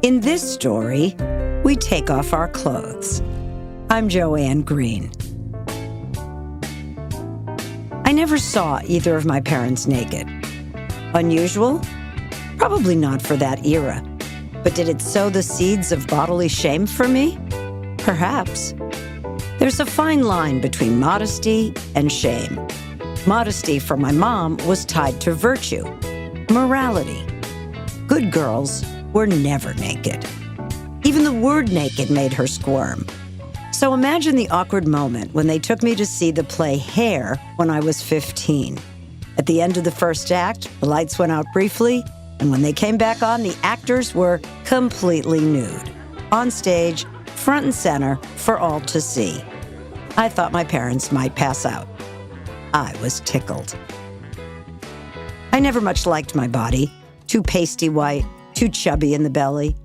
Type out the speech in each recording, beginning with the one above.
In this story, we take off our clothes. I'm Joanne Green. I never saw either of my parents naked. Unusual? Probably not for that era. But did it sow the seeds of bodily shame for me? Perhaps. There's a fine line between modesty and shame. Modesty for my mom was tied to virtue, morality. Good girls were never naked. Even the word naked made her squirm. So imagine the awkward moment when they took me to see the play Hair when I was 15. At the end of the first act, the lights went out briefly, and when they came back on, the actors were completely nude, on stage, front and center, for all to see. I thought my parents might pass out. I was tickled. I never much liked my body, too pasty white, too chubby in the belly.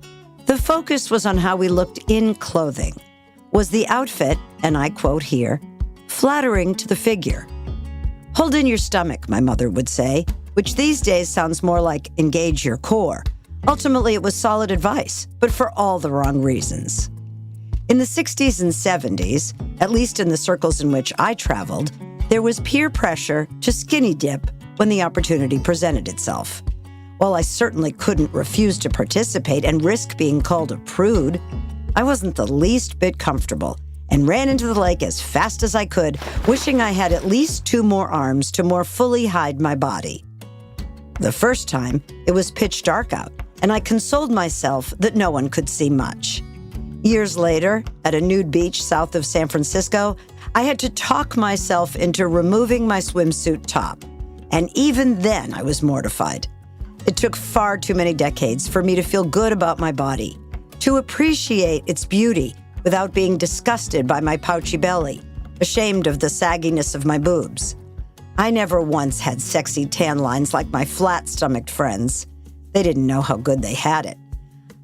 The focus was on how we looked in clothing. Was the outfit, and I quote here, flattering to the figure? Hold in your stomach, my mother would say, which these days sounds more like engage your core. Ultimately, it was solid advice, but for all the wrong reasons. In the 60s and 70s, at least in the circles in which I traveled, there was peer pressure to skinny dip when the opportunity presented itself. While I certainly couldn't refuse to participate and risk being called a prude, I wasn't the least bit comfortable and ran into the lake as fast as I could, wishing I had at least 2 more arms to more fully hide my body. The first time, it was pitch dark out, and I consoled myself that no one could see much. Years later, at a nude beach south of San Francisco, I had to talk myself into removing my swimsuit top. And even then, I was mortified. It took far too many decades for me to feel good about my body, to appreciate its beauty without being disgusted by my pouchy belly, ashamed of the sagginess of my boobs. I never once had sexy tan lines like my flat-stomached friends. They didn't know how good they had it.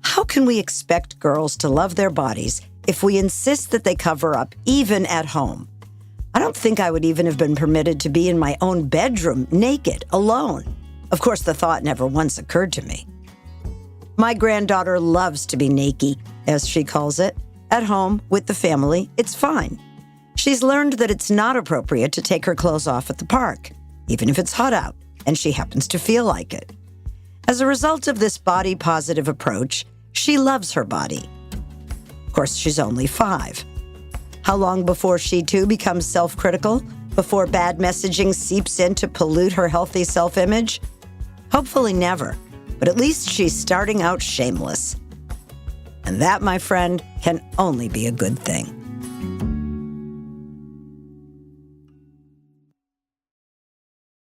How can we expect girls to love their bodies if we insist that they cover up even at home? I don't think I would even have been permitted to be in my own bedroom naked, alone. Of course, the thought never once occurred to me. My granddaughter loves to be naked, as she calls it. At home, with the family, it's fine. She's learned that it's not appropriate to take her clothes off at the park, even if it's hot out, and she happens to feel like it. As a result of this body-positive approach, she loves her body. Of course, she's only 5. How long before she too becomes self-critical? Before bad messaging seeps in to pollute her healthy self-image? Hopefully never, but at least she's starting out shameless. And that, my friend, can only be a good thing.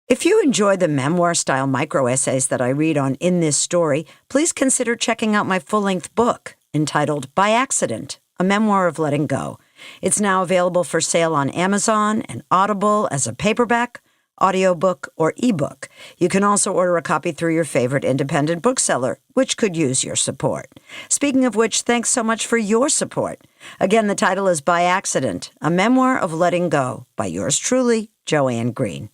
If you enjoy the memoir-style micro-essays that I read on In This Story, please consider checking out my full-length book entitled By Accident, A Memoir of Letting Go. It's now available for sale on Amazon and Audible as a paperback, audiobook, or ebook. You can also order a copy through your favorite independent bookseller, which could use your support. Speaking of which, thanks so much for your support. Again, the title is By Accident, A Memoir of Letting Go by yours truly, Joanne Green.